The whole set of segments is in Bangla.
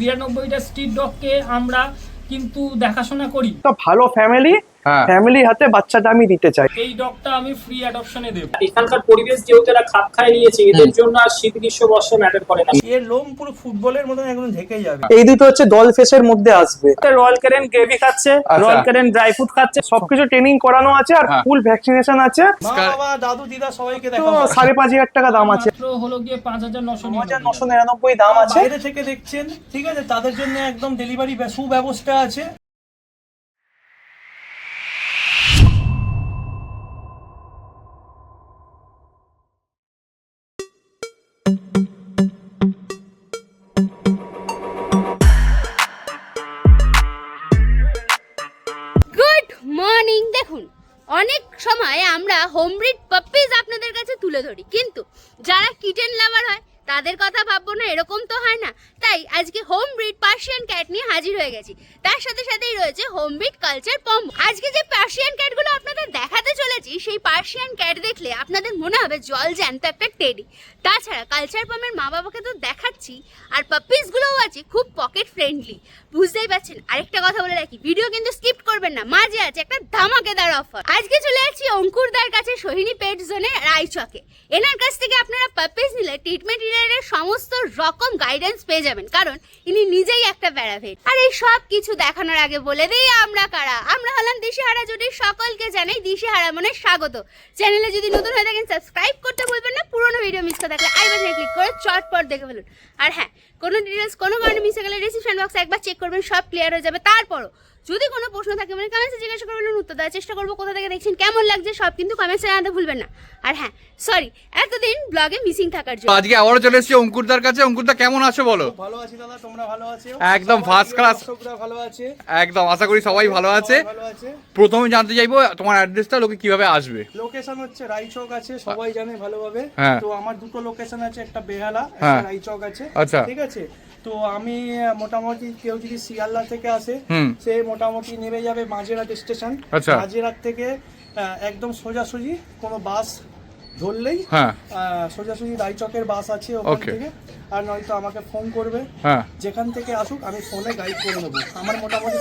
92টা স্ট্রিট ডগকে আমরা কিন্তু দেখাশোনা করি। তো ভালো ফ্যামিলি হাতে বাচ্চাটা আমি দিতে চাই। এই ডগটা আমি ফ্রি অ্যাডপশনে দেব। এখানকার পরিবেশ যেহেতু এরা খাপ খায় নিয়েছে, এদের জন্য আর শীত গ্রীষ্ম বর্ষা ম্যাটার করে না। এর লোম পুরো ফুটবলের মতন একদম ঢেকে যাবে। এই দুটো হচ্ছে ডল ফেসের মধ্যে আসবে। রয়্যাল ক্যারেন গ্রেভি খাচ্ছে, রয়্যাল ক্যারেন ড্রাই ফ্রুট খাচ্ছে, সবকিছু ট্রেনিং করানো আছে আর ফুল ভ্যাকসিনেশন আছে। মা বাবা দাদু দিদা সবাইকে তো দেখাবো। 5,500 টাকা দাম আছে। মাত্র হলো গিয়ে 5,999 দাম আছে। বাইরে থেকে দেখছেন, ঠিক আছে, তাদের জন্য একদম ডেলিভারি সুব্যবস্থা আছে। Good morning. দেখুন, অনেক সময় আমরা হোম ব্রিড পাপ্পিজ আপনাদের কাছে তুলে ধরি, কিন্তু যারা কিটেন লাভার হয় তাদের কথা ভাববো না, এরকম তো হয় না। তাই আজকে হোম ব্রিড পার্সিয়ান ক্যাট নিয়ে হাজির হয়ে গেছি। তার সাথে সাথেই রয়েছে হোম ব্রিড কালচার পম। আজকে যে পার্সিয়ান ক্যাটগুলো আপনাদের দেখাতে চলেছি, সেই পার্সিয়ান ক্যাট দেখলে আপনাদের মনে হবে জল জ্যান্ত একটা টেডি। তাছাড়া কালচার পমের মা বাবাকে তো দেখাচ্ছি, আর পাপ্পিসগুলোও আছে খুব পকেট ফ্রেন্ডলি। বুঝতেই পারছেন। আরেকটা কথা বলে রাখি, ভিডিও কিন্তু স্কিপ করবেন না, মাঝে আছে একটা ধামাকেদার অফার। আজকে চলে যাচ্ছি অঙ্কুরদার কাছে, সোহিনী পেট জোনে, রায়চকে। এনার কাছ থেকে আপনারা পাপ্পিস নিলে ট্রিটমেন্ট রিলেটেড সমস্ত রকম গাইডেন্স পেয়ে যাবেন, কারণ ইনি নিজেই একটা প্যারাভেট। আর এই সব কিছু দেখানোর আগে বলে দিই আমরা কারা। আমরা হলাম দিশেহারা জুটির সকলকে জানাই দিশেহারা মনে স্বাগত। চ্যানেলে যদি নতুন হয়ে থাকেন সাবস্ক্রাইব করতে ভুলবেন না। পুরোনো ভিডিও মিস করে থাকলে আই বাটনে ক্লিক করে চটপট দেখে ফেলুন। আর হ্যাঁ, কোনো ডিটেলস কোনো কারণে মিস হয়ে গেলে ডিসক্রিপশন বক্সে একবার চেক করবেন, সব ক্লিয়ার হয়ে যাবে। তারপরও যদি কোনো প্রশ্ন থাকে মানে কমেন্টসে জিজ্ঞাসা করবেন, উত্তর দেওয়ার চেষ্টা করবো। কোথা থেকে দেখছেন, কেমন লাগছে, সব কিন্তু কমেন্টসে জানাতে ভুলবেন না। আর হ্যাঁ, সরি এতদিন ব্লগে মিসিং থাকার জন্য। আজকে আবারও চলে এসেছি অঙ্কুরদার কাছে। অঙ্কুরদা কেমন আছো বলো? ভালো আছি দাদা, তোমরা ভালো আছো? একদম ফার্স্ট ক্লাস, ভালো আছে একদম আশা করি সবাই ভালো আছে। ভালো আছে। প্রথমে জানতে চাইবো তোমার অ্যাড্রেসটা, লোকে কিভাবে আসবে? লোকেশন হচ্ছে রায়চক আছে, সবাই জানে ভালোভাবে। হ্যাঁ। তো আমার দুটো লোকেশন আছে, একটা বেহালা, হ্যাঁ। একটা রায়চক আছে। আচ্ছা। ঠিক আছে। তো আমি মোটামুটি কেউ যদি শিয়ালদা থেকে আসে, হুম। সে মোটামুটি নেমে যাবে মাঝেরহাট স্টেশন। আচ্ছা। মাঝেরহাট থেকে একদম সোজাসুজি কোনো বাস ধরলেই হ্যাঁ। সোজাসুজি রায়চকের বাস আছে ওখান Okay. থেকে। আর নয়তো আমাকে ফোন করবে, হ্যাঁ। যেখান থেকে আসুক আমি ফোনে গাইড করে নেবো। আমার মোটামুটি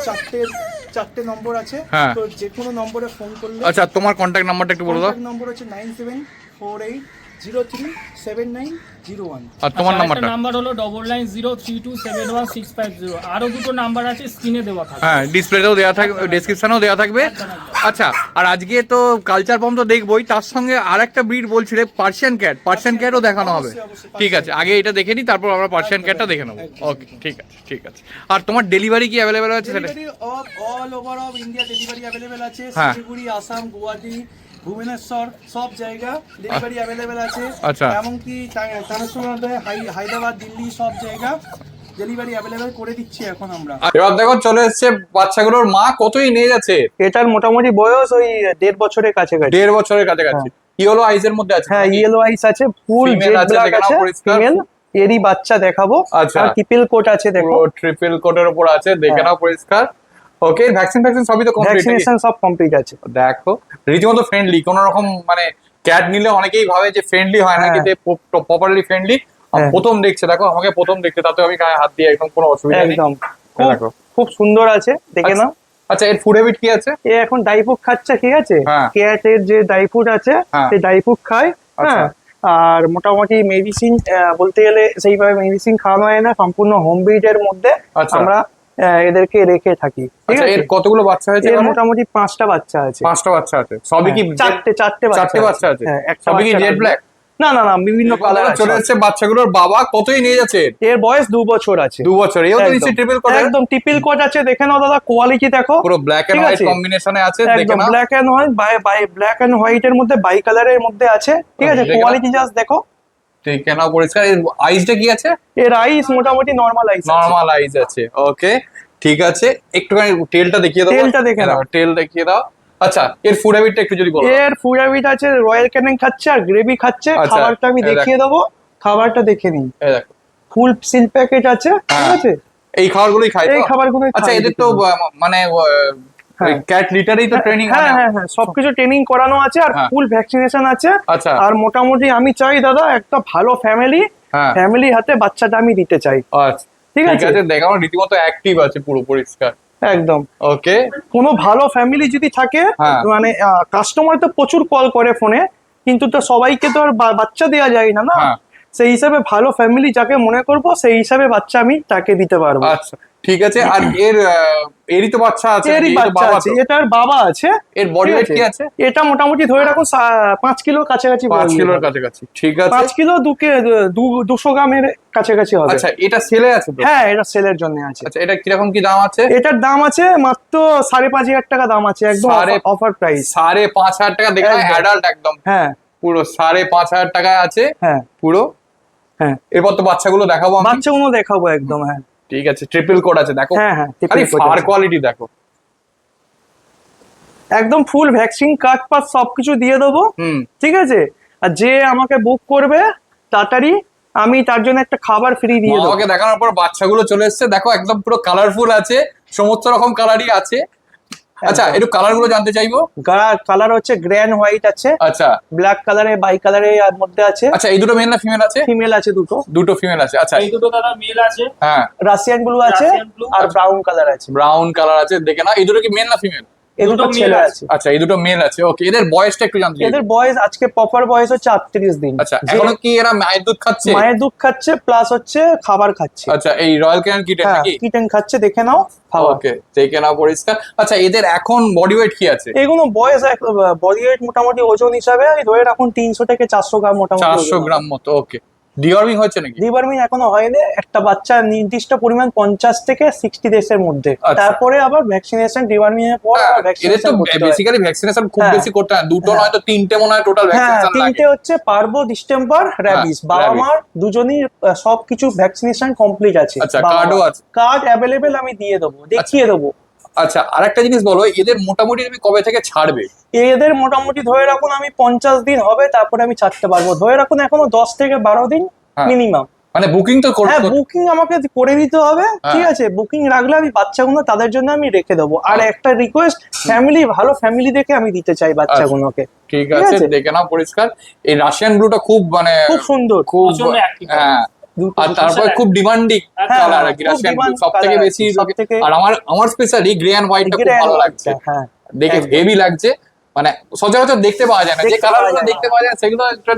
চারটে নম্বর আছে। হ্যাঁ। তো যে কোনো নম্বরে ফোন করলে। আচ্ছা, তোমার কন্ট্যাক্ট নাম্বারটা একটু বলে দাও। কন্ট্যাক্ট নম্বর হচ্ছে 9748037901। আর তোমার নাম্বারটা? নাম্বার হলো 9903271650। আরো দুটো নাম্বার আছে স্ক্রিনে দেওয়া থাকবে। হ্যাঁ, ডিসপ্লেতেও দেওয়া থাকবে, ডেসক্রিপশনেও দেওয়া থাকবে। আচ্ছা, আর আজকে তো কালচার পম তো দেখবোই, তার সঙ্গে আর একটা ব্রিড বলছিলে পার্সিয়ান ক্যাটও দেখানো হবে। অবশ্যই, ঠিক আছে, আগে এটা দেখে নিই, তারপর আমরা পার্সিয়ান ক্যাটটা দেখে নেবো। ওকে, ঠিক আছে ঠিক আছে। আর তোমার ডেলিভারি কি অ্যাভেলেবেল আছে সেটা? Delivery all over of India delivery available আছে। হ্যাঁ। শিলিগুড়ি, আসাম, গুয়াহাটি, ভুবনেশ্বর সব জায়গা ডেলিভারি অ্যাভেলেবেল আছে। আচ্ছা। এমনকি হায়দ্রাবাদ, দিল্লি সব জায়গা ডেলিভারি অ্যাভেলেবেল করে দিচ্ছি এখন আমরা। এবার দেখো চলে এসছে বাচ্চাগুলোর মা। কতই নিয়ে যাচ্ছে? এটার মোটামুটি বয়স ওই 1.5 বছরের কাছাকাছি। 1.5 বছরের কাছাকাছি। ইয়েলো আইজের মধ্যে আছে? হ্যাঁ, ইয়েলো আইস আছে, ফুল Female জেড আছে, ব্ল্যাক দেখে নাও আছে, পরিষ্কার। ফিমেল। এরই বাচ্চা দেখাবো। আচ্ছা। আর ট্রিপল কোট আছে, দেখো ট্রিপল কোটের উপর আছে, দেখে নাও পরিষ্কার। ওকে, ভ্যাকসিন সবই তো কমপ্লিট? ভ্যাকসিনেশন সব কমপ্লিট আছে। দেখো রীতিমতো ফ্রেন্ডলি, কোন রকম মানে ক্যাট নিলে অনেকেই ভাবে যে ফ্রেন্ডলি হয় না, হ্যাঁ। কিন্তু প্রপারলি ফ্রেন্ডলি। হ্যাঁ। প্রথম দেখছে, দেখো আমাকে প্রথম দেখছে, তাতে আমি গায়ে হাত দিয়ে একদম কোনো অসুবিধা নেই। একদম দেখো। খুব সুন্দর আছে, দেখে নাও। আচ্ছা, এর ফুড হ্যাবিট কি আছে? এ এখন ড্রাই ফ্রুট খাচ্ছে, ঠিক আছে। হ্যাঁ। ক্যাটের যে ড্রাই ফ্রুট আছে, হ্যাঁ। সেই ড্রাই ফ্রুট খায়। আচ্ছা। হ্যাঁ। আর মোটামুটি মেডিসিন বলতে গেলে সেইভাবে মেডিসিন খাওয়ানো হয় না, সম্পূর্ণ হোম ব্রিডের মধ্যে আচ্ছা। আমরা এদেরকে রেখে থাকি, ঠিক আচ্ছা, আছে। এর কতগুলো বাচ্চা হয়েছে? এর মোটামুটি 5টা বাচ্চা আছে। 5টা বাচ্চা আছে। সবই কি চারটে চারটে বাচ্চা আছে? হ্যাঁ, একটা সবই কি বাচ্চা জেড লাগবে। ব্ল্যাক? না না না, বিভিন্ন কালার আছে। চলে এসছে বাচ্চাগুলোর বাবা। কতই নিয়ে যাচ্ছে? এর বয়স 2 বছর আছে। 2 বছর। এও তো একদম। নিশ্চয়ই ট্রিপল কোট? একদম ট্রিপল কোট আছে, দেখে নাও দাদা, কোয়ালিটি দেখো। পুরো ব্ল্যাক এন্ড ঠিক হোয়াইট আছে? কম্বিনেশনে আছে, দেখে একদম নাও। Black and white, black and white এর মধ্যে বাই কালারের মধ্যে আছে, ঠিক আছে। দেখে নাও। কোয়ালিটি জাস্ট দেখো। দেখে নাও পরিষ্কার। এর আইসটা কি আছে? এর আইস মোটামুটি নরমাল আইস আছে। নরমাল আইজ আছে। ওকে, ঠিক আছে। একটুখানি টেলটা দেখিয়ে দাও। টেলটা দেখে নাও। টেল দেখিয়ে দাও। আচ্ছা, এর ফুড হ্যাবিটটা একটু যদি বলো। এর ফুড হ্যাবিট আছে, রয়্যাল ক্যানিং খাচ্ছে আর গ্রেভি খাচ্ছে। আচ্ছা, খাবারটা আমি এই দেখো। দেখিয়ে দেবো, খাবারটা দেখে নিন। এই দেখো, ফুল সিল প্যাকেট আছে, ঠিক হ্যাঁ। আছে। এই খাবারগুলোই খায় তো? এই খাবারগুলোই আচ্ছা, খায়, এদের তো মানে হ্যাঁ। ক্যাট লিটারেই তো ট্রেনিং হ্যাঁ হয়? হ্যাঁ হ্যাঁ, সবকিছু ট্রেনিং করানো আছে আর হ্যাঁ। ফুল ভ্যাকসিনেশন আছে। আচ্ছা। আর মোটামুটি আমি চাই দাদা একটা ভালো হ্যাঁ। ফ্যামিলি হাতে বাচ্চাটা আমি দিতে চাই, আচ্ছা, ঠিক আছে দেখানো রীতিমতো অ্যাক্টিভ আছে, পুরো পরিষ্কার একদম। ওকে। কোনো ভালো ফ্যামিলি যদি থাকে, হ্যাঁ। মানে কাস্টমার তো প্রচুর কল করে ফোনে, কিন্তু তো সবাইকে তো আর বাচ্চা দেওয়া যায় না, না হ্যাঁ। সেই হিসাবে ভালো ফ্যামিলি যাকে মনে করব সেই হিসাবে বাচ্চা আমি তাকে দিতে পারবো। আচ্ছা ঠিক আছে। আর এরই তো বাচ্চা আছে, এরই বাচ্চা আছে, এটার বাবা আছে। এর বডি ঠিক ওয়েট আছে? কি আছে? এটা মোটামুটি ধরে রাখুন 5 কিলোর কাছাকাছি। 5 কিলোর কাছাকাছি, ঠিক আছে। 5 কিলো 200 গ্রামের কাছাকাছি হবে। আচ্ছা এটা সেলে আছে তো? হ্যাঁ, এটা সেলের জন্য আছে। আচ্ছা এটা কিরকম কি দাম আছে? এটার দাম আছে মাত্র 5,500 টাকা দাম আছে, একদম অফার প্রাইস। 5,500 টাকা দেখে একদম। অ্যাডাল্ট একদম হ্যাঁ পুরো 5,500 টাকায় আছে হ্যাঁ পুরো। হ্যাঁ, এরপর তো বাচ্চাগুলো দেখাবো আমি। বাচ্চাগুলো দেখাবো একদম। হ্যাঁ ঠিক আছে, ট্রিপল কোড আছে দেখো। হ্যাঁ হ্যাঁ, আরে ফার কোয়ালিটি দেখো, একদম ফুল ভ্যাকসিন কার্ড পাস সবকিছু দিয়ে দেবো। ঠিক আছে, আর যে আমাকে বুক করবে তাড়াতাড়ি আমি তার জন্য একটা খাবার ফ্রি দিয়ে দেবো। আমাকে দেখানোর পর বাচ্চাগুলো চলে এসেছে, দেখো একদম পুরো কালারফুল আছে, সমস্ত রকম কালারই আছে। আচ্ছা একটু কালার গুলো জানতে চাইবো। কালার হচ্ছে গ্র্যান্ড হোয়াইট আছে, আচ্ছা ব্ল্যাক কালারে, বাই কালারের মধ্যে আছে। আচ্ছা এই দুটো মেল না ফিমেল আছে? ফিমেল আছে দুটো। দুটো ফিমেল আছে। আচ্ছা এই দুটো দাদা মেল আছে, হ্যাঁ রাশিয়ান ব্লু আছে রাশিয়ান ব্লু আর ব্রাউন কালার আছে। ব্রাউন কালার আছে, দেখে না। এই দুটো কি মেল না ফিমেল? এই দুটো দুটো ছেলে male আছে। আচ্ছা এই দুটো মেল আছে। ওকে, এদের বয়সটা একটু জানতে চাইবো। এদের বয়স আজকে প্রপার বয়স হচ্ছে 38 দিন। আচ্ছা এখনো কি এরা মায়ের দুধ খাচ্ছে? মায়ের দুধ খাচ্ছে প্লাস হচ্ছে খাবার খাচ্ছে। আচ্ছা এই রয়্যাল ক্যান কিটেন হ্যাঁ, নাকি? কিটেন খাচ্ছে, দেখে নাও খাবার। ওকে, দেখে নাও পরিষ্কার। আচ্ছা এদের এখন বডি ওয়েট কি আছে? এগুলো বয়স বডি ওয়েট মোটামুটি ওজন হিসাবে ধরে রাখুন 300 থেকে 400 গ্রাম মোটামুটি। 400 গ্রাম মতো। ওকে, ডিওয়ার্মিং হচ্ছে নাকি? ডিওয়ার্মিং এখনো হয়নি। একটা বাচ্চা নির্দিষ্ট পরিমাণ 50 থেকে 60 ডেজের মধ্যে, আচ্ছা। তারপরে আবার ভ্যাকসিনেশন, ডিওয়ার্মিং এর পর এদের তো ভ্যাকসিনেশন করতে হয়। বেসিক্যালি ভ্যাকসিনেশন খুব হ্যাঁ। বেশি করতে হয়, দুটো হ্যাঁ। নয়তো তিনটে মনে হয় টোটাল হ্যাঁ, ভ্যাকসিনেশন লাগে। 3টে হচ্ছে পারবো, ডিস্টেম্বার, র্যাবিস। বাবা rabies। মার দুজনই সবকিছু ভ্যাকসিনেশন কমপ্লিট আছে। আচ্ছা, কার্ডও আছে? কার্ড অ্যাভেলেবেল আমি দিয়ে দেবো, দেখিয়ে দেবো। আচ্ছা আরেকটা জিনিস বলো, এদের মোটামুটি তুমি কবে থেকে ছাড়বে? এদের মোটামুটি ধরে রাখুন আমি 50 দিন হবে তারপরে আমি ছাড়তে পারবো। ধরে রাখুন এখনো 10 থেকে 12 দিন হ্যাঁ। মিনিমাম। মানে বুকিং তো হ্যাঁ, বুকিং আমাকে করে দিতে হবে। হ্যাঁ। ঠিক আছে, বুকিং রাখলে আমি বাচ্চাগুলো তাদের জন্য আমি রেখে দেবো। আর একটা রিকোয়েস্ট, ফ্যামিলি, ভালো ফ্যামিলি দেখে আমি দিতে চাই বাচ্চাগুলোকে। ঠিক ঠিক আছে, আছে। দেখে নাও পরিষ্কার। এই রাশিয়ান ব্লুটা খুব মানে খুব সুন্দর। খুব প্রচন্ড active। হ্যাঁ, দুটো আর তারপরে খুব ডিমান্ডিং হ্যাঁ, কালার আর কি খুব রাশিয়ান ব্লু demand সব থেকে colour বেশি। আছে, সবথেকে- আর আমার স্পেশালি গ্রে এন্ড হোয়াইটটা খুব Grey and ভালো white লাগছে, টা, হ্যাঁ দেখে একদম। হেভি লাগছে। মানে সচরাচর দেখতে পাওয়া যায় না, যে দেখতে কালার পাওয়া গুলো যায় না। দেখতে পাওয়া যায় সেগুলো একটু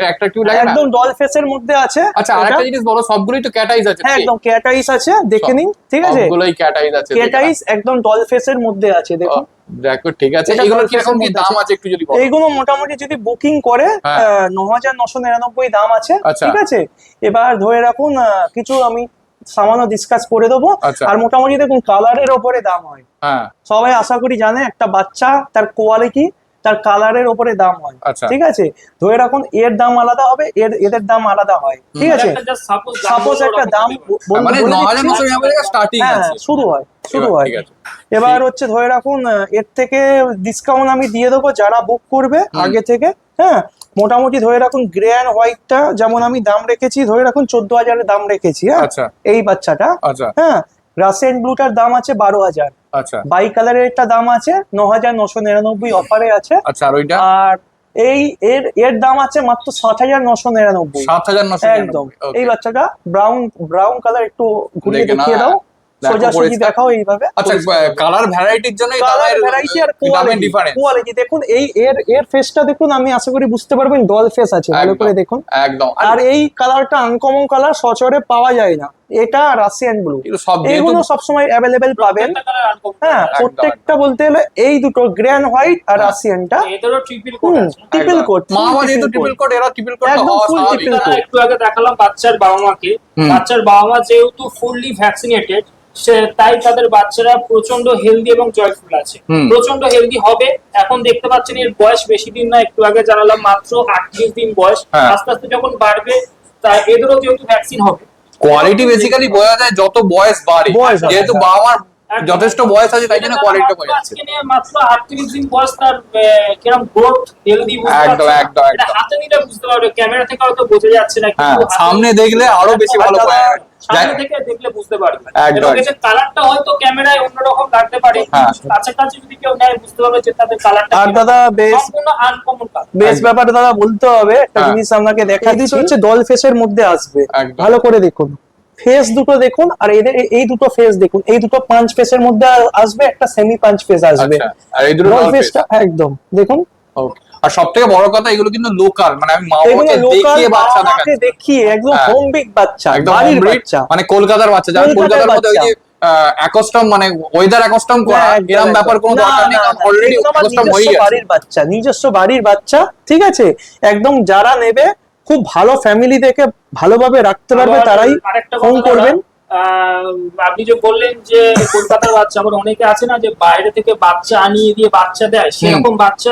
অ্যাট্রাকটিভ লাগে না? একদম ডল ফেসের মধ্যে আছে। আচ্ছা আরেকটা জিনিস বলো, সবগুলোই তো ক্যাটাইজ আছে হ্যাঁ, নাকি? একদম ক্যাটাইস আছে, দেখে নিন। ঠিক আছে, সবগুলোই ক্যাটাইজ আছে, দেখে নাও। ক্যাটাইস একদম ডল ফেসের মধ্যে আছে, দেখুন। দেখো ঠিক আছে। এটা এগুলো doll কি রকম face কি এর দাম মধ্যে আছে একটু যদি বলো? এইগুলো মোটামুটি যদি বুকিং করে হ্যাঁ। 9,999 দাম আছে। আচ্ছা। ঠিক আছে, এবার ধরে রাখুন কিছু আমি সামান্য ডিসকাস করে দেবো। আচ্ছা। আর মোটামুটি দেখুন কালারের ওপরে দাম হয়। হ্যাঁ সবাই আশা করি জানে একটা বাচ্চা তার কোয়ালিটি তার কালারের ওপরে দাম হয়। আচ্ছা। ঠিক আছে, ধরে রাখুন এর দাম আলাদা হবে, এদের দাম আলাদা হয়। ঠিক আছে, সাপোজ একটা দাম মানে 9,999 স্টার্টিং হ্যাঁ আছে। শুরু হয় এবার ঠিক আছে। এবার হচ্ছে ধরে রাখুন এর থেকে ডিসকাউন্ট আমি দিয়ে দেবো যারা বুক করবে আগে থেকে। হ্যাঁ, মোটামুটি ধরে রাখুন গ্রে অ্যান্ড হোয়াইটটা যেমন আমি দাম রেখেছি, ধরে রাখুন 14,000 দাম রেখেছি। হ্যাঁ, আচ্ছা এই বাচ্চাটা। আচ্ছা হ্যাঁ, রাশিয়ান ব্লুটার দাম আছে 12,000। আচ্ছা বাই কালারের একটা দাম আছে 9,999 অফারে আছে। আচ্ছা। আর ওইটা আর এর দাম আছে মাত্র 7,999। 7,999 একদম। এই বাচ্চাটা ব্রাউন কালার, একটু ঘুরিয়ে দেখে নাও, দেখিয়ে দাও, দেখো সোজাসুজি পরিষ্কার। দেখাও এইভাবে। আচ্ছা কালার ভ্যারাইটির জন্য কালার ভ্যারাইটি আর ডিফারেন্স। কোয়ালিটি দেখুন। এর ফেসটা দেখুন, আমি আশা করি বুঝতে পারবেন ডল ফেস আছে, ভালো করে দেখুন। একদম। আর এই কালারটা আনকমন কালার, সচরে পাওয়া যায় না। এটা রাশিয়ান ব্লু, সব এইগুলো সবসময় অ্যাভেলেবেল পাবেন। হ্যাঁ, প্রত্যেকটা বলতে গেলে এই দুটো গ্রে অ্যান্ড হোয়াইট আর রাশিয়ানটা এদেরও ট্রিপল কোড আছে। Triple code. মামা যেহেতু ট্রিপল কোড, এরা ট্রিপল কোড একদম হওয়া full স্বাভাবিক। triple দাদা, একটু আগে দেখালাম বাচ্চার বাবা মাকে, বাচ্চার বাবা মা যেহেতু ফুললি ভ্যাকসিনেটেড, তাই তাদের বাচ্চারা প্রচন্ড হেলদি এবং জয়ফুল আছে, প্রচন্ড হেলদি হবে। এখন দেখতে পাচ্ছেন এর বয়স বেশি দিন না, একটু আগে জানালাম মাত্র 38 দিন বয়স। আস্তে আস্তে যখন বাড়বে তাই এদেরও যেহেতু ভ্যাকসিন হবে। কোয়ালিটি বেসিক্যালি বোঝা যায় যত বয়স বাড়ে, যেহেতু বাবা মার যথেষ্ট বয়স আছে তাই জন্য কোয়ালিটিটা বোঝা যাচ্ছে। আজকে নিয়ে মাত্র 38 দিন বয়স, তার কিরকম গ্রোথ, হেলদি একদম একদম এটা একদম। হাতে নিলে বুঝতে পারবে, ক্যামেরা থেকে হয়তো বোঝা যাচ্ছে না, হ্যাঁ, কিন্তু সামনে দেখলে আরো বেশি ভালো বোঝা যাবে। সামনে থেকে দেখলে বুঝতে পারবে। একদম। এবং এর কালারটা হয়তো ক্যামেরায় অন্যরকম লাগতে পারে, হ্যাঁ। কাছাকাছি যদি কেউ নেয় বুঝতে পারবে যে তাদের কালারটা আর দাদা সম্পূর্ণ আনকমন কালার। বেশ ব্যাপারে দাদা বলতে হবে একটা হ্যাঁ। জিনিস আপনাকে দেখাচ্ছি, হচ্ছে ডল ফেসের মধ্যে আসবে। একদম। ভালো করে দেখুন ফেস দুটো দেখুন, আর এদের এই দুটো ফেস দেখুন, এই দুটো পাঁচ ফেসের মধ্যে আসবে, একটা সেমি পাঁচ ফেস আসবে। আচ্ছা, আর এই দুটো ডল ডল ফেস। ফেসটা একদম দেখুন। ওকে, আর সবথেকে বড় কথা এগুলো কিন্তু লোকাল, মানে আমি মা এগুলো বাবাকে লোকাল দেখিয়ে বাচ্চা বাবা মাকে দেখাচ্ছি। দেখিয়ে একদম হ্যাঁ। হোম বিগ বাচ্চা, একদম বাড়ির home breed, বাচ্চা, মানে কলকাতার বাচ্চা, যারা কলকাতার কলকাতার মধ্যে ওই যে অ্যাকস্টম, মানে ওয়েদার অ্যাকস্টম করা, হ্যাঁ, একদম, এরকম একদম। ব্যাপার কোনো না, দরকার নেই, না, কারণ না, অলরেডি এগুলো আমার অ্যাকস্টম হয়ে নিজস্ব গেছে। বাড়ির বাচ্চা, নিজস্ব বাড়ির বাচ্চা, ঠিক আছে? একদম যারা নেবে খুব ভালো ফ্যামিলি দেখে ভালোভাবে রাখতে পারবে আবার তারাই আরেকটা ফোন কথা করবেন। দাদা, আপনি যে বললেন যে কলকাতার বাচ্চা, আবার অনেকে আছে না যে বাইরে থেকে বাচ্চা আনিয়ে দিয়ে বাচ্চা দেয়, সেরকম বাচ্চা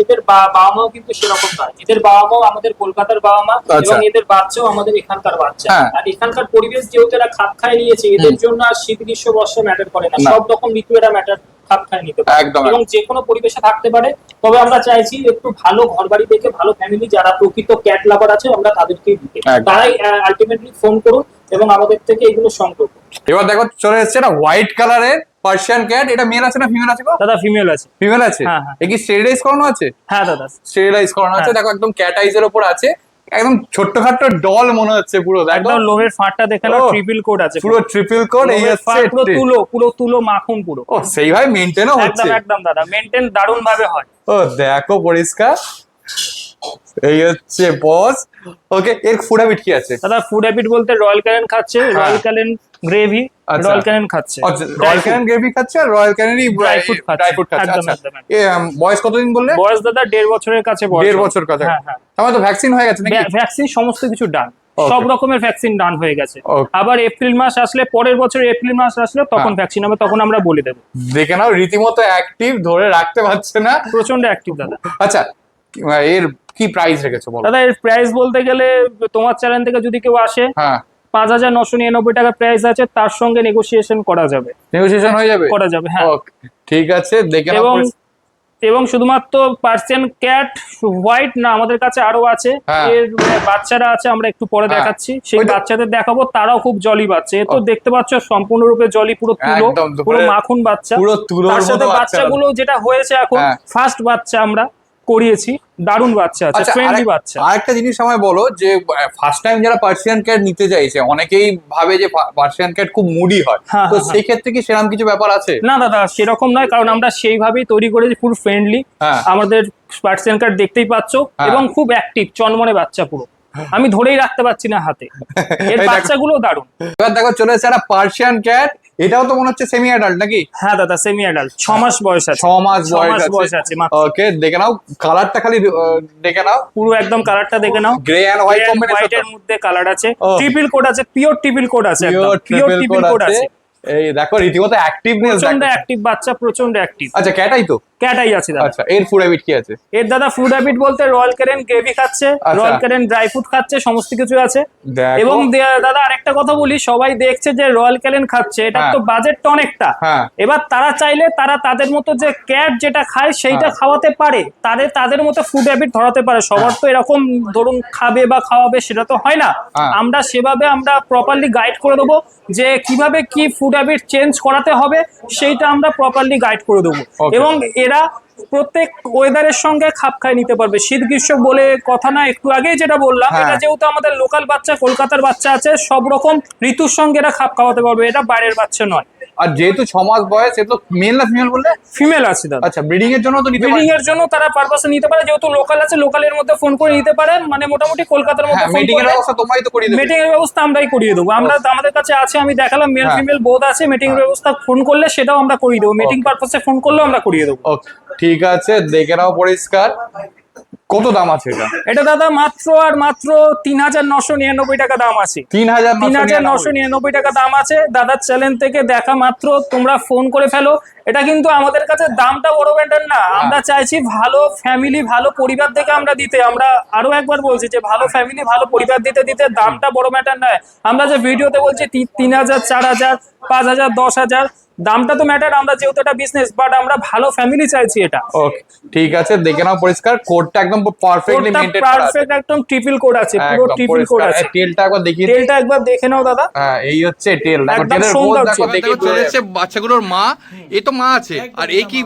এদের বাবা মাও কিন্তু সেরকম নয়। এদের বাবা মাও আমাদের কলকাতার বাবা মা, আচ্ছা। এবং এদের বাচ্চাও আমাদের এখানকার বাচ্চা। হ্যাঁ। আর এখানকার পরিবেশ যেহেতু এরা খাপ খায় নিয়েছে, এদের জন্য আর শীত গ্রীষ্ম বর্ষা ম্যাটার করে না, না। সব রকম ঋতু এরা ম্যাটার খাপ খায় নিতে পারে একদম, এবং যে কোনো পরিবেশে থাকতে পারে। তবে আমরা চাইছি একটু ভালো ঘর বাড়ি দেখে, ভালো ফ্যামিলি যারা প্রকৃত ক্যাট লাভার আছে, আমরা তাদেরকেই দিতে। একদম। তারাই আলটিমেটলি ফোন করুন এবং আমাদের থেকে এগুলো সংগ্রহ করুন। এবার দেখো চলে এসেছে না হোয়াইট কালারের পার্সিয়ান ক্যাট, এটা মেল আছে না ফিমেল আছে গো? দাদা ফিমেল আছে। ফিমেল আছে? হ্যাঁ, হ্যাঁ। এ কি স্টেরিলাইজ করানো আছে? হ্যাঁ দাদা। স্টেরিলাইজ করানো আছে, হ্যাঁ। দেখো একদম ক্যাট আইজের উপর আছে, একদম ছোট্টখাট্ট ডল মনে হচ্ছে পুরো, দেখো একদম লোমের ফাঁটটা দেখে না, ও, ট্রিপল কোড আছে পুরো ট্রিপল কোড। এই লোমের ফাঁট পুরো হচ্ছে পুরো তুলো মাখন পুরো। ও সেইভাবে মেনটেনও একদম হচ্ছে। একদম দাদা, মেইনটেইন দারুণ ভাবে হয়। ও দেখো পরিষ্কার, এই হচ্ছে বস। ওকে, এর ফুড হ্যাবিট কি আছে? দাদা ফুড হ্যাবিট বলতে রয়্যাল ক্যানেন খাচ্ছে, রয়্যাল ক্যানেন গ্রেভি, আচ্ছা। রয়্যাল ক্যানেন খাচ্ছে, রয়্যাল ক্যানেন গ্রেভি খাচ্ছে, আর রয়্যাল ক্যানেনই Dry food খাচ্ছে। ড্রাই ফ্রুট খাচ্ছে। একদম, আচ্ছা, একদম, একদম। বয়স কতদিন বললে? বয়স দাদা 1.5 বছরের কাছে বয়স। 1.5 বছর কাছে। হ্যাঁ, হ্যাঁ। আমার তো ভ্যাকসিন হয়ে গেছে নাকি? ভ্যাকসিন সমস্ত কিছু ডান, Okay. সব রকমের ভ্যাকসিন ডান হয়ে গেছে। Okay. আবার এপ্রিল মাস আসলে, পরের বছর এপ্রিল মাস আসলে তখন হ্যাঁ। ভ্যাকসিন হবে, তখন আমরা বলে দেবো। দেখে নাও রীতিমতো অ্যাক্টিভ, ধরে রাখতে পারছে না। প্রচন্ড অ্যাক্টিভ দাদা। আচ্ছা, এর কি প্রাইস রেখেছো বলো? দাদা এর প্রাইস বলতে গেলে, তোমার চ্যানেল থেকে যদি কেউ আসে, হ্যাঁ, 5,999 টাকা প্রাইস আছে, তার সঙ্গে নেগোসিয়েশন করা যাবে। নেগোসিয়েশন হয়ে যাবে? করা যাবে, হ্যাঁ। ওকে, ঠিক আছে, দেখে নাও। এবং শুধুমাত্র পার্সিয়ান ক্যাট হোয়াইট না, আমাদের কাছে আরো আছে। হ্যাঁ। এর বাচ্চারা আছে, আমরা একটু পরে হ্যাঁ। দেখাচ্ছি, সেই ওইটা- বাচ্চাদের দেখাবো, তারাও খুব জলি বাচ্চা। এ তো ও। দেখতে পাচ্ছ সম্পূর্ণরূপে জলি, পুরো তুলো, একদম, পুরো মাখন বাচ্চা। পুরো তুলোর তার সাথে মতো বাচ্চাগুলো যেটা হয়েছে এখন, হ্যাঁ। ফার্স্ট বাচ্চা আমরা করিয়েছি, দারুণ বাচ্চা আছে, আচ্ছা, ফ্রেন্ডলি বাচ্চা। আরেকটা জিনিস আমায় বলো, যে ফার্স্ট টাইম যারা পার্সিয়ান ক্যাট নিতে চাইছে, অনেকেই ভাবে যে পার্সিয়ান ক্যাট খুব মুডি হয়, হ্যাঁ, তো হ্যাঁ, সেই ক্ষেত্রে কি সেরকম কিছু ব্যাপার আছে? না দাদা সেরকম নয়, কারণ আমরা সেইভাবেই তৈরি করেছি, ফুল ফ্রেন্ডলি। হ্যাঁ। আমাদের পার্সিয়ান ক্যাট দেখতেই পাচ্ছ, হ্যাঁ। এবং খুব অ্যাক্টিভ, চনমনে বাচ্চা পুরো, আমি ধরেই রাখতে পারছি না হাতে। এর এই দেখো। বাচ্চাগুলো দারুণ। এবার দেখো চলে এসেছে একটা পার্সিয়ান ক্যাট, এটাও তো মনে হচ্ছে সেমি অ্যাডাল্ট নাকি? হ্যাঁ দাদা, সেমি অ্যাডাল্ট, 6 মাস বয়স আছে। 6 মাস 6 মাস বয়স বয়স আছে আছে। মাত্র। ওকে, দেখে নাও কালারটা, খালি দেখে নাও, পুরো একদম কালারটা দেখে নাও, grey and white white combination. এর মধ্যে কালার আছে, ও। ট্রিপল কোড আছে, পিওর ট্রিপল কোড আছে, pure pure triple triple code আছে। এই দেখো রীতিমতো অ্যাক্টিভনেস প্রচন্ড দেখো। অ্যাক্টিভ বাচ্চা, প্রচন্ড অ্যাক্টিভ। আচ্ছা, ক্যাটাই তো? ক্যাটাই আছে দাদা। আচ্ছা, এর ফুড হ্যাবিট কি আছে? এর দাদা ফুড হ্যাবিট বলতে রয়্যাল ক্যানেন গ্রেভি খাচ্ছে, আচ্ছা। রয়্যাল ক্যানেন ড্রাই ফ্রুট খাচ্ছে, সমস্ত কিছু আছে। দেখো। এবং দাদা আরেকটা কথা বলি, সবাই দেখছে যে রয়্যাল ক্যানেন খাচ্ছে, এটা হ্যাঁ। তো বাজেটটা অনেকটা। হ্যাঁ। এবার তারা চাইলে তাদের মতো যে ক্যাট যেটা খায় সেইটা হ্যাঁ। খাওয়াতে পারে, তাদের মতো ফুড হ্যাবিট ধরাতে পারে। সবার তো এরকম ধরুন খাবে বা খাওয়াবে সেটা তো হয় না। হ্যাঁ। আমরা সেভাবে আমরা প্রপারলি গাইড করে দেবো, যে কিভাবে কি ফুড হ্যাবিট চেঞ্জ করাতে হবে, সেইটা আমরা প্রপারলি গাইড করে দেবো। Okay. এবং এরা প্রত্যেক ওয়েদারের সঙ্গে খাপ খায় নিতে পারবে, শীত গ্রীষ্ম বলে কথা না, একটু আগেই যেটা বললাম, হ্যাঁ। এটা যেহেতু আমাদের লোকাল বাচ্চা, কলকাতার বাচ্চা আছে, সব রকম ঋতুর সঙ্গে এরা খাপ খাওয়াতে পারবে, এটা বাইরের বাচ্চা নয়। আর যেহেতু 6 মাস বয়স, সে তো মেল না ফিমেল বললে? ফিমেল আছে দাদা। আচ্ছা, ব্রিডিং এর জন্য তো নিতে ব্রিডিং পারে? এর জন্য তারা পারপাসে নিতে পারে, যেহেতু লোকাল আছে, লোকালের মধ্যে ফোন করে নিতে পারেন, মানে মোটামুটি কলকাতার মধ্যে হ্যাঁ, ফোন মিটিং এর করে ব্যবস্থা তোমরাই তো করিয়ে দেবে। মিটিং এর ব্যবস্থা আমরাই করিয়ে দেবো। আমাদের কাছে আছে, আমি দেখালাম, মেল হ্যাঁ। ফিমেল বোধ আছে, মিটিং এর ব্যবস্থা ফোন করলে সেটাও আমরা করিয়ে দেবো, মিটিং পারপাসে ফোন করলেও আমরা করিয়ে দেবো। ওকে, ঠিক আছে, দেখে নাও পরিষ্কার। কত দাম আছে এটা? এটা দাদা মাত্র আর মাত্র 3,999 টাকা দাম আছে। 3,999 টাকা দাম আছে। দাদার চ্যানেল থেকে দেখা মাত্র তোমরা ফোন করে ফেলো। এটা কিন্তু আমাদের কাছে দামটা বড় ব্যাপার না, আমরা চাইছি ভালো ফ্যামিলি, ভালো পরিবার দেখে আমরা দিতে। আমরা আরো একবার বলছি যে ভালো ফ্যামিলি, ভালো পরিবার দিতে দামটা বড় ম্যাটার নয়। আমরা যে ভিডিওতে বলছি 3,000, 4,000, 5,000, 10,000, দামটা তো ম্যাটার। আমরা যেহেতু এটা বিজনেস, বাট আমরা ভালো ফ্যামিলি চাইছি এটা। ওকে, ঠিক আছে, দেখে নাও পরিষ্কার। কোডটা একদম পারফেক্টলি মেইনটেইন করা আছে। পারফেক্ট একদম ট্রিপল কোড আছে, পুরো একদম ট্রিপল কোড পরিষ্কার। আছে। টেলটা একবার দেখিয়ে দিই। তেলটা একবার দেখে নাও দাদা। হ্যাঁ, এই হচ্ছে টেল। দেখো একদম টেলের সুন্দর গোল দেখো, ছিল। দেখে চলে এসেছে বাচ্চাগুলোর মা। এ তো মা আছে, আর এই কি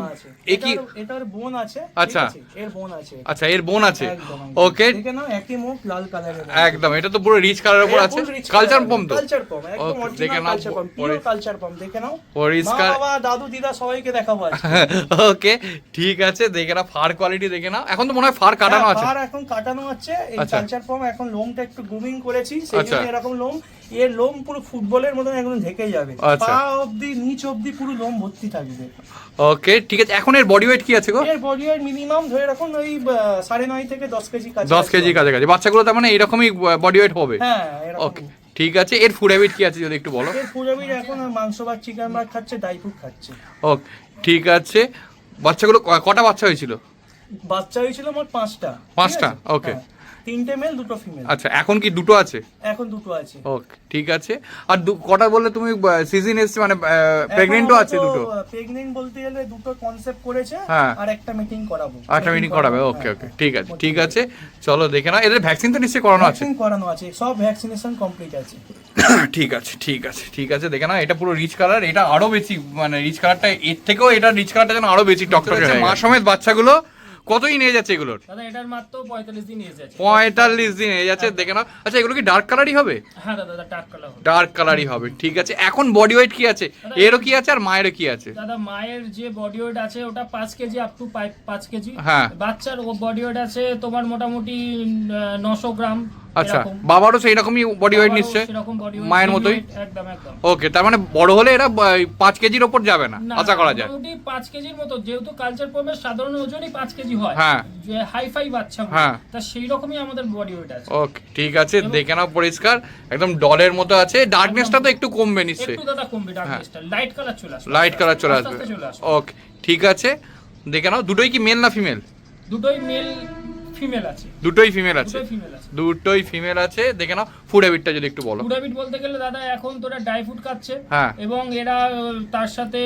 কি এটার বোন আছে, আচ্ছা। ঠিক আছে? এর বোন আছে, আচ্ছা এর বোন আছে, একদম, একদম। ওকে দেখে নাও একই মুখ, লাল কালারের, একদম। এটা তো পুরো রিচ কালারের উপর আছে, কালচার পম তো, কালচার পম, একদম Okay, অরিজিনাল দেখে নাও, কালচার পম, পিওর কালচার পম। দেখে নাও, পরিষ্কার। মা বাবা দাদু দিদা সবাইকে দেখাবো আজকে। ওকে ঠিক আছে, দেখে নাও ফার কোয়ালিটি দেখে নাও। এখন তো মনে হয় ফার কাটানো আছে, আর এখন কাটানো আছে। এই আচ্ছা। কালচার পম এখন লোমটা একটু গ্রুমিং করেছি, সেই আচ্ছা। জন্য এরকম লোম। এর লোম পুরো ফুটবলের মতন একদম ঢেকে যাবে, আচ্ছা। পা অবধি নিচ অবধি পুরো লোম ভর্তি থাকবে। ওকে ঠিক আছে। এখন এর বডি ওয়েট কি আছে গো? এর বডি ওয়েট মিনিমাম ধরে রাখুন ওই 9.5 থেকে 10 কেজি কাছে। 10 কেজি কাছাকাছি। বাচ্চাগুলো তার মানে এইরকমই বডি ওয়েট হবে? হ্যাঁ এরকম। ওকে ঠিক আছে। এর ফুড হ্যাবিট কি আছে যদি একটু বলো? এর পুরোপুরি এখন মাংস ভাত, চিকেন ভাত খাচ্ছে, ড্রাই ফ্রুট খাচ্ছে। ওকে ঠিক আছে। বাচ্চাগুলো কটা বাচ্চা হয়েছিল? বাচ্চা হয়েছিল মোট 5টা। 5টা, ওকে। 3টে মেল 2টো ফিমেল। আচ্ছা এখন কি দুটো আছে? এখন 2টো আছে। ওকে ঠিক আছে। আর কটা বললে তুমি সিজন এসছে মানে প্রেগন্যান্টও আছে দুটো? প্রেগন্যান্ট বলতে গেলে দুটো কনসেপ্ট করেছে, হ্যাঁ। আর একটা মিটিং করাবো। আচ্ছা মিটিং করাবে, ওকে ওকে ঠিক আছে ঠিক আছে। চলো দেখে না। এদের ভ্যাকসিন তো নিশ্চয়ই করানো আছে? ভ্যাকসিন করানো আছে, সব ভ্যাকসিনেশন কমপ্লিট আছে। ঠিক আছে ঠিক আছে ঠিক আছে। দেখে না, এটা পুরো রিচ কালার, এটা আরো বেশি মানে রিচ কালারটা এর থেকেও এটা রিচ কালারটা যেন আরো বেশি টকটকে। মা সমেত বাচ্চাগুলো কতই নিয়ে যাচ্ছে এগুলোর? দাদা এটার মাত্র 45 দিন এজ আছে। 45 দিন নিয়ে যাচ্ছে, দেখে না। আচ্ছা এগুলো কি ডার্ক কালারই হবে? হ্যাঁ দাদা ডার্ক কালার হবে। ডার্ক কালারই হবে, ঠিক আছে। এখন বডি ওয়েট কি আছে এরও কি আছে আর মায়েরও কি আছে? দাদা মায়ের যে বডি ওয়েট আছে ওটা 5 কেজি আপ টু 5 কেজি। হ্যাঁ। বাচ্চার বডি ওয়েট আছে তোমার মোটামুটি 900 গ্রাম। আচ্ছা এরকম। বাবারও সেই রকমই বডি ওয়েট বাবারও নিচ্ছে সেরকম body weight, মায়ের baby মতোই? weight, একদম একদম। ওকে তার মানে বড় হলে এরা 5 কেজির ওপর যাবে না না, আশা করা যায়? মোটামুটি 5 কেজির মতো, যেহেতু কালচার পমের সাধারণ ওজনই 5 কেজি হয়। হ্যাঁ। যে হাইফাই বাচ্চা, হ্যাঁ। তা সেই রকমই আমাদের বডি ওয়েট আছে। ওকে ঠিক আছে। দেখে নাও পরিষ্কার একদম ডলের মতো আছে। ডার্কনেসটা তো একটু কমবে নিশ্চয়ই? একটু দাদা কমবে ডার্কনেসটা, লাইট কালার চলে আসবে। লাইট কালার চলে আস্তে আসবে, আস্তে চলে আসবে। ওকে ঠিক আছে। দেখে নাও দুটোই কি মেল না ফিমেল? দুটোই মেল ফিমেল আছে। দুটোই ফিমেল আছে, দুটোই ফিমেল আছে। দুটোই ফিমেল আছে। দেখে নাও ফুড হ্যাবিটটা যদি একটু বলো। ফুড হ্যাবিট বলতে গেলে দাদা এখন তোরা ড্রাই ফ্রুট খাচ্ছে, হ্যাঁ। এবং এরা তার সাথে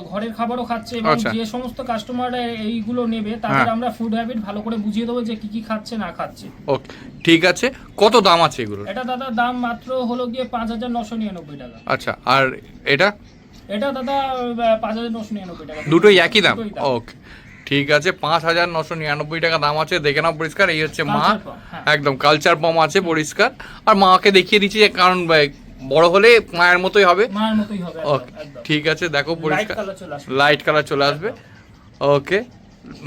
ঘরের খাবারও খাচ্ছে, এবং আচ্ছা। যে সমস্ত কাস্টমাররা এইগুলো নেবে তাদের হ্যাঁ। আমরা ফুড হ্যাবিট ভালো করে বুঝিয়ে দেবো যে কি কি খাচ্ছে না খাচ্ছে। ওকে ঠিক আছে। কত দাম আছে এগুলোর? এটা দাদা দাম মাত্র হলো গিয়ে 5,999 টাকা। আচ্ছা আর এটা? এটা দাদা 5,999 টাকা। দুটোই একই দাম? দুটোই দাম। ওকে ঠিক আছে। 5,999 টাকা দাম আছে। দেখে নাও পরিষ্কার, এই হচ্ছে মা, কালচার পম, হ্যাঁ। একদম কালচার পম আছে পরিষ্কার। আর মাকে দেখিয়ে দিচ্ছি যে কারণ বড় হলে মায়ের মতোই হবে। মায়ের মতোই হবে, একদম, ওকে একদম। ঠিক আছে। দেখো পরিষ্কার কালার চলে আসবে। লাইট কালার চলে আসবে, ওকে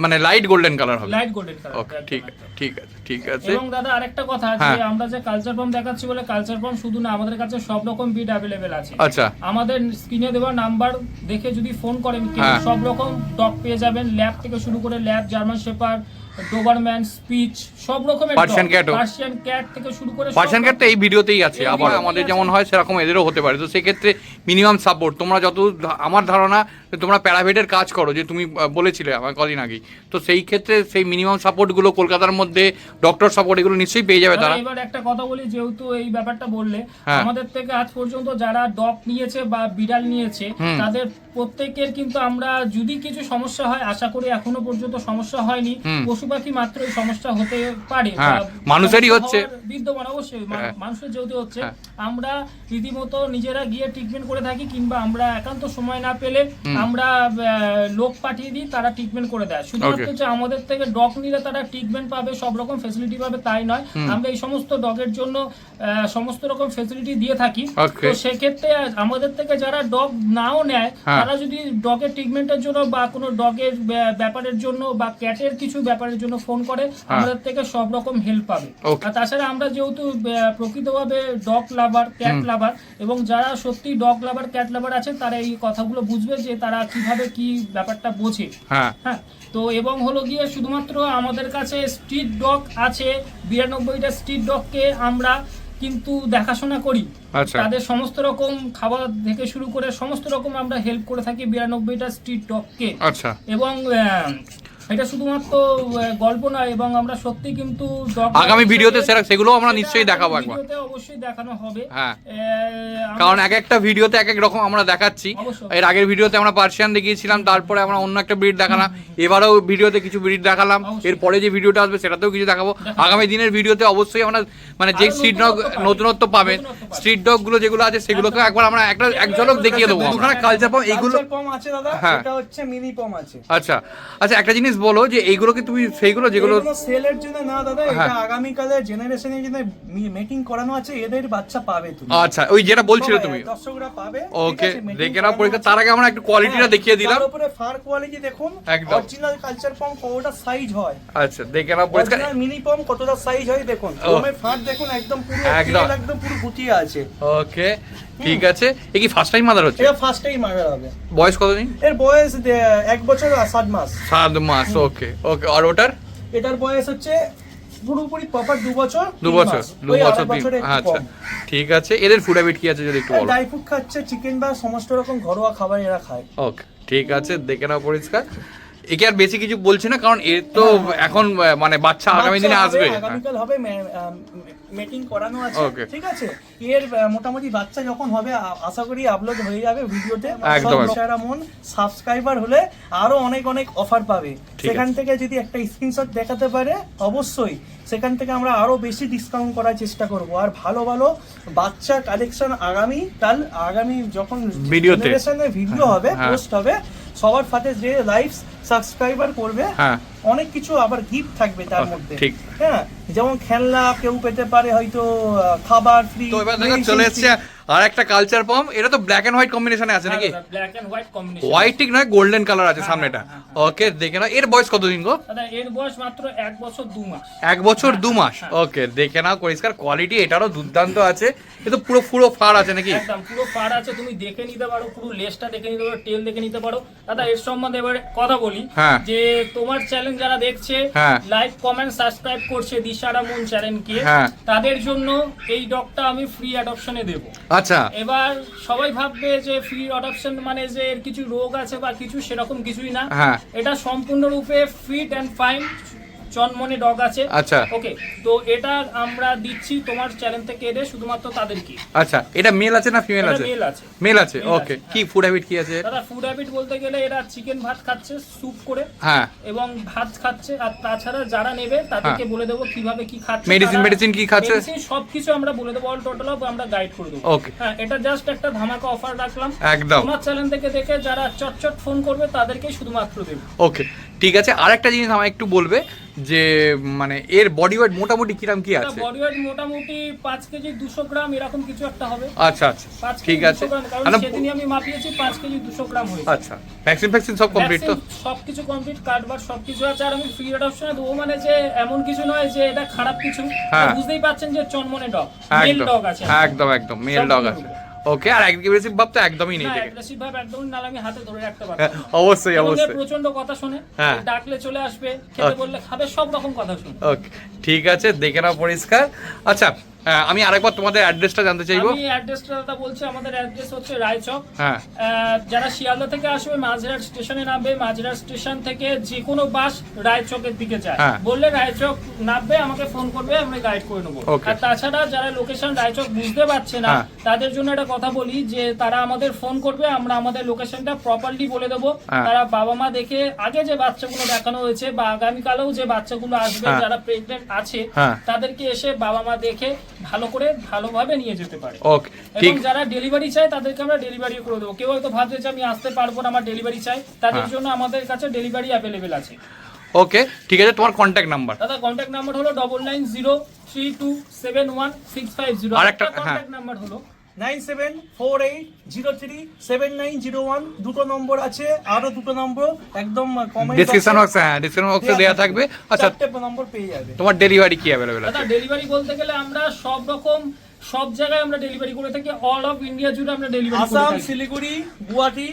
মানে লাইট গোল্ডেন কালার হবে। Light golden colour. ওকে ঠিক আছে ঠিক আছে ঠিক আছে। এবং দাদা আরেকটা কথা, হ্যাঁ। যে আমরা যে কালচার পম দেখাচ্ছি বলে কালচার পম শুধু না, আমাদের কাছে সব রকম বিড অ্যাভেলেবেল আছে। আচ্ছা আমাদের স্ক্রিনে দেওয়া নাম্বার দেখে যদি ফোন করেন হ্যাঁ। সব রকম ডগ পেয়ে যাবেন, ল্যাব থেকে শুরু করে lab, German shepherd, Dobermann, speech, সব রকমের Persian cat ও? পার্সিয়ান ক্যাট থেকে শুরু করে পার্সিয়ান ক্যাট তো এই ভিডিওতেই আছে, এই আবার ভিডিওতেই আমাদের আছে। যেমন হয় সেরকম এদেরও হতে পারে। তো সেক্ষেত্রে মিনিমাম সাপোর্ট তোমরা যত, আমার ধারণা তোমরা প্যারাভেটের কাজ করো, যে তুমি বলেছিলে আমার কদিন আগেই, তো সেই ক্ষেত্রে সেই মিনিমাম সাপোর্টগুলো কলকাতার মধ্যে ডক্টর সাপোর্ট এগুলো নিশ্চয়ই পেয়ে যাবে তারা। এবার একটা কথা বলি, যেহেতু এই ব্যাপারটা বললে, হ্যাঁ। আমাদের থেকে আজ পর্যন্ত যারা ডগ নিয়েছে বা বিড়াল নিয়েছে তাদের প্রত্যেকের কিন্তু আমরা যদি কিছু সমস্যা হয়, আশা করি এখনো পর্যন্ত সমস্যা হয়নি। পশু পাখি মাত্র এই সমস্যা হতে পারে, হ্যাঁ, বা মানুষেরই সমস্যা হচ্ছে। হওয়ার বিদ্যমান অবশ্যই হ্যাঁ। মানুষের যেহেতু হচ্ছে, হ্যাঁ। আমরা রীতিমতো নিজেরা গিয়ে ট্রিটমেন্ট করে থাকি, কিংবা আমরা একান্ত সময় না পেলে আমরা লোক পাঠিয়ে দিই, তারা ট্রিটমেন্ট করে দেয়। শুধুমাত্র যে আমাদের থেকে ডগ নিলে তারা ট্রিটমেন্ট পাবে, সব রকম ফেসিলিটি পাবে তাই নয়, আমরা এই সমস্ত ডগের জন্য সমস্ত রকম ফেসিলিটি দিয়ে থাকি। Okay. তো সেক্ষেত্রে আমাদের থেকে যারা ডগ নাও নেয়, হ্যাঁ। তারা যদি ডগের ট্রিটমেন্টের জন্য বা কোনো ডগের ব্যাপারের জন্য বা ক্যাটের কিছু ব্যাপারের জন্য ফোন করে, আমাদের থেকে সব রকম হেল্প পাবে। Okay. আর তাছাড়া আমরা যেহেতু প্রকৃতভাবে ডগ লাভার, ক্যাট লাভার, এবং যারা সত্যি ডগ লাভার, ক্যাট লাভার আছে, তারা এই কথাগুলো বুঝবে যে তারা কিভাবে কি ব্যাপারটা বোঝে। হ্যাঁ হ্যাঁ, তো এবং হলো গিয়ে শুধুমাত্র আমাদের কাছে স্ট্রিট ডগ আছে 92টা স্ট্রিট ডগকে আমরা কিন্তু দেখাশোনা করি। আচ্ছা। তাদের সমস্ত রকম খাবার থেকে শুরু করে সমস্ত রকম আমরা হেল্প করে থাকি 92টা স্ট্রিট ডগকে। আচ্ছা এবং এটা শুধুমাত্র গল্প নয়, এবং আমরা সত্যি কিন্তু আগামী ভিডিওতে সেগুলো আমরা নিশ্চয়ই দেখাবো একবার। ভিডিওতে অবশ্যই দেখানো হবে। হ্যাঁ, কারণ এক একটা ভিডিওতে এক এক রকম আমরা দেখাচ্ছি। এর আগের ভিডিওতে আমরা পার্সিয়ান দেখিয়েছিলাম, তারপরে আমরা অন্য একটা ব্রিড দেখালাম, এবারেও ভিডিওতে কিছু ব্রিড দেখালাম, এরপরে যে ভিডিওটা আসবে সেটাতেও কিছু দেখাবো। আগামী দিনের ভিডিওতে অবশ্যই আমরা মানে যে স্ট্রিট ডগ নতুনত্ব পাবেন, স্ট্রিট ডগ গুলো যেগুলো আছে সেগুলোকে একবার আমরা একটা এক ঝলক দেখিয়ে দেবো। দুখানা কালচার পম এইগুলো পম আছে দাদা, হ্যাঁ। এটা হচ্ছে মিনি পম আছে। আচ্ছা আচ্ছা, একটা জিনিস বলো যে এইগুলোকে তুমি সেইগুলো যেগুলো সেলের জন্য না দাদা, হ্যাঁ। এটা আগামী কালের জেনারেশনের জন্য মেকিং করানো আছে, এদের বাচ্চা পাবে তুমি। আচ্ছা, ওই যেটা বলছিলে তুমি, দর্শকরা পাবে। ওকে, দেখে নাও পরীক্ষা। তার আগে আমরা একটু কোয়ালিটিটা দেখিয়ে দিলাম। তার উপরে ফার কোয়ালিটি দেখুন, একদম। অরিজিনাল কালচার পম কতটা সাইজ হয়। আচ্ছা, দেখে নাও পরীক্ষা। অরিজিনাল মিনি পম কতটা সাইজ হয় দেখুন, পমের ফার দেখুন, একদম পুরো একদম পুরো গুটিয়ে আছে। ওকে, ঠিক আছে। এ কি ফার্স্ট টাইম মাদার হচ্ছে? এটা ফার্স্ট টাইম মারা হবে। বয়স কতদিন? এর বয়স 1 বছর আর 7 মাস। 7 মাস, ওকে ওকে। আর ওটার? এটার বয়স হচ্ছে পুরোপুরি প্রপার 2 বছর 2 বছর 2 বছর 3। আচ্ছা, ঠিক আছে। এদের ফুড হ্যাবিট কি আছে যদি একটু বলো? ড্রাই ফ্রুট খাচ্ছে, চিকেন বা সমস্ত রকম ঘরোয়া খাবার এরা খায়। ওকে, ঠিক আছে, দেখে নাও পরিষ্কার। একে আর বেশি কিছু বলছি না, কারণ এর তো এখন মানে বাচ্চা আগামী দিনে আসবে। আগামীকাল হবে, মেকিং করানো আছে, Okay. ঠিক আছে। এর মোটামুটি বাচ্চা যখন হবে আশা করি আপলোড হয়ে যাবে ভিডিওতে। একদম। সারা মন সাবস্ক্রাইবার হলে আরো অনেক অনেক অফার পাবে। সেখান থেকে যদি একটা স্ক্রিনশট দেখাতে পারে অবশ্যই সেখান থেকে আমরা আরো বেশি ডিসকাউন্ট করার চেষ্টা করব। আর ভালো ভালো বাচ্চা কালেকশন আগামী যখন ভিডিওতে ভিডিও হবে, হ্যাঁ। পোস্ট হবে, সবার সাথে যে লাইভ সাবস্ক্রাইবার করবে হ্যাঁ, অনেক কিছু আবার গিফট থাকবে তার মধ্যে। ঠিক। হ্যাঁ, যেমন খেলনা কেউ পেতে পারে, হয়তো খাবার ফ্রি। তো এবার দেখো চলে এসেছে আর একটা কালচার পম। এটা তো ব্ল্যাক এন্ড হোয়াইট কম্বিনেশনে আছে নাকি? Black and white combination. White ঠিক নয়, গোল্ডেন কালার আছে সামনেটা। ওকে, দেখে নাও। এর বয়স কতদিন গো? দাদা এর বয়স মাত্র 1 বছর 2 মাস। 1 বছর 2 মাস। ওকে, দেখে নাও পরিষ্কার। কোয়ালিটি এটারও দুর্দান্ত আছে। এ তো পুরো ফার আছে নাকি? একদম পুরো ফার আছে, তুমি দেখে নিতে পারো, পুরো লেজটা দেখে নিতে পারো, টেল দেখে নিতে পারো। দাদা এর সম্বন্ধে এবারে কথা বলি, হ্যাঁ। যে তোমার চ্যানেল যারা দেখছে, হ্যাঁ। লাইক কমেন্ট সাবস্ক্রাইব করছে দিশারা মুন চ্যানেলকে, হ্যাঁ। তাদের জন্য এই ডগটা আমি ফ্রি অ্যাডপশনে দেব। আচ্ছা, এবার সবাই ভাববে যে ফ্রি অ্যাডপশন মানে যে এর কিছু রোগ আছে বা কিছু, সেরকম কিছুই না। হ্যাঁ। এটা সম্পূর্ণরূপে ফিট এন্ড ফাইন চনমনে ডগ আছে। আচ্ছা। ওকে, তো এটা আমরা দিচ্ছি তোমার চ্যানেল থেকে এনে শুধুমাত্র তাদেরকে। আচ্ছা, এটা মেল আছে না ফিমেল আছে? মেল আছে। মেল আছে, ওকে। কি ফুড হ্যাবিট কি আছে? দাদা ফুড হ্যাবিট বলতে গেলে এরা চিকেন ভাত খাচ্ছে স্যুপ করে, হ্যাঁ, এবং ভাত খাচ্ছে। আর তাছাড়া যারা নেবে তাদেরকে বলে দেবো কিভাবে কি খাচ্ছে, মেডিসিন কি খাচ্ছে, সবকিছু আমরা বলে দেবো, অল টোটাল আমরা গাইড করে দেবো। ওকে। হ্যাঁ, এটা জাস্ট একটা ধামাকা অফার রাখলাম একদম। তোমার চ্যানেল থেকে দেখে যারা চটচট ফোন করবে তাদেরকেই শুধুমাত্র দেবো। ওকে, ঠিক আছে। আর একটা জিনিস আমায় একটু বলবে যে মানে এর বডি ওয়েট মোটামুটি কিরকম কি আছে? বডি ওয়েট মোটামুটি 5 কেজি 200 গ্রাম এরকম কিছু একটা হবে। আচ্ছা আচ্ছা, 5 ঠিক কেজি আছে। 200 গ্রাম, কারণ সেদিনই আমি মাপিয়েছি 5 কেজি 200 গ্রাম হয়েছে। আচ্ছা, ভ্যাকসিন সব কমপ্লিট তো? সবকিছু কমপ্লিট, কার্ডবার সবকিছু আছে। আর আমি ফ্রি অ্যাডপশনে দেবো, মানে যে এমন কিছু নয় যে এটা খারাপ কিছু। হ্যাঁ। বুঝতেই পারছেন যে চনমনে ডগ, মেল ডগ আছে। একদম মেল ডগ আছে। ওকে, আর অ্যাগ্রেসিভ ভাব তো একদমই নেই না, দেখে। অ্যাগ্রেসিভ ভাব একদমই না, আমি হাতে ধরে রাখতে পারবো। অবশ্যই এবং এ অবশ্যই। প্রচন্ড কথা শুনে, হ্যাঁ। ডাকলে চলে আসবে, খেতে বললে খাবে, সব রকম কথা শুনে। ওকে, ঠিক আছে, দেখে নাও পরিষ্কার। আচ্ছা, আমি আরেকবার তোমাদের অ্যাড্রেসটা জানতে চাইবো। আমি অ্যাড্রেসটা দাদা বলছি, আমাদের অ্যাড্রেস হচ্ছে রায়চক। হ্যাঁ। যারা শিয়ালদা থেকে আসবে মাঝেরহাট স্টেশনে নামবে, মাঝেরহাট স্টেশন থেকে যে কোনো বাস রায়চকের দিকে যায়, হ্যাঁ। বললে রায়চক নামবে, আমাকে ফোন করবে, আমরা গাইড করে নেবো। Okay. আর তাছাড়া যারা লোকেশন রায়চক বুঝতে পারছে না, হ্যাঁ। তাদের জন্য একটা কথা বলি যে তারা আমাদের ফোন করবে, আমরা আমাদের লোকেশনটা প্রপারলি বলে দেবো। হ্যাঁ। তারা বাবা মা দেখে আগে যে বাচ্চাগুলো দেখানো হয়েছে বা আগামীকালেও যে বাচ্চাগুলো আসবে, হ্যাঁ। যারা প্রেগনেন্ট আছে, হ্যাঁ। তাদেরকে এসে বাবা মা দেখে ভালোভাবে নিয়ে যেতে পারে। ওকে, ঠিক। এবং যারা ডেলিভারি চায় তাদেরকে আমরা ডেলিভারি করে দেবো। কেউ হয়তো ভাবছে যে আমি আসতে পারবো না, আমার ডেলিভারি চাই, তাদের হ্যাঁ। জন্য আমাদের কাছে ডেলিভারি অ্যাভেলেবেল আছে। ওকে, ঠিক আছে। তোমার কন্ট্যাক্ট নাম্বার? দাদা কন্ট্যাক্ট নাম্বার হলো 9903271650। আর একটা কন্ট্যাক্ট নাম্বার হলো 9748037901। দুটো নম্বর আছে, আরো দুটো নম্বর একদম কমেন্ট ডেসক্রিপশন বক্সে দেয়া থাকবে। আচ্ছা, 4টে নম্বর পেয়ে যাবে। তোমার ডেলিভারি কি অ্যাভেলেবল আছে? দাদা ডেলিভারি বলতে গেলে আমরা সব জায়গায় আমরা ডেলিভারি করে থাকি, অল অফ ইন্ডিয়া জুড়ে আমরা ডেলিভারি করে আসাম, থাকি। শিলিগুড়ি, গুয়াহাটি,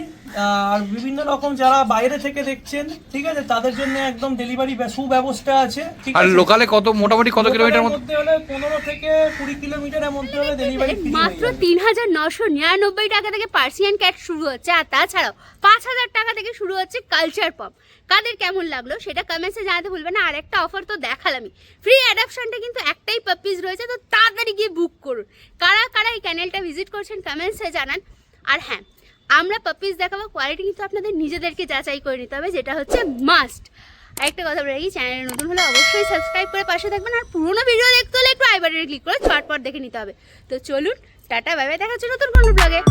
আর বিভিন্ন রকম যারা বাইরে থেকে দেখছেন, ঠিক আছে, তাদের জন্য একদম ডেলিভারি সুব্যবস্থা আছে, ঠিক আর আছে। লোকালে মোটামুটি কত কিলোমিটার মধ্যে হলে 15 থেকে 20 কিলোমিটারের মধ্যে হলে ডেলিভারি মাত্র ৩,৯৯৯ টাকা থেকে পার্সিয়ান ক্যাট শুরু হচ্ছে, আর তাছাড়াও 5,000 টাকা থেকে শুরু হচ্ছে কালচার পপ। কাদের কেমন লাগলো সেটা কমেন্টসে জানাতে ভুলবেন না। আর একটা অফার তো দেখালামই, ফ্রি অ্যাডাপশনটা কিন্তু একটাই পাপ্পিজ রয়েছে, তো তাড়াতাড়ি গিয়ে বুক করুন। কারা কারা এই চ্যানেলটা ভিজিট করছেন কমেন্টসে জানান। আর হ্যাঁ, আমরা পাপ্পিজ দেখাবো, কোয়ালিটি কিন্তু আপনাদের নিজেদেরকে যাচাই করে নিতে হবে, যেটা হচ্ছে মাস্ট। একটা কথা বলে রাখি, চ্যানেলে নতুন হলে অবশ্যই সাবস্ক্রাইব করে পাশে থাকবেন। আর পুরোনো ভিডিও দেখতে হলে একটু আই বাটনে ক্লিক করে চটপট দেখে নিতে হবে। তো চলুন, টাটা, বাই বাই, দেখা হচ্ছে নতুন কোনো ব্লগে।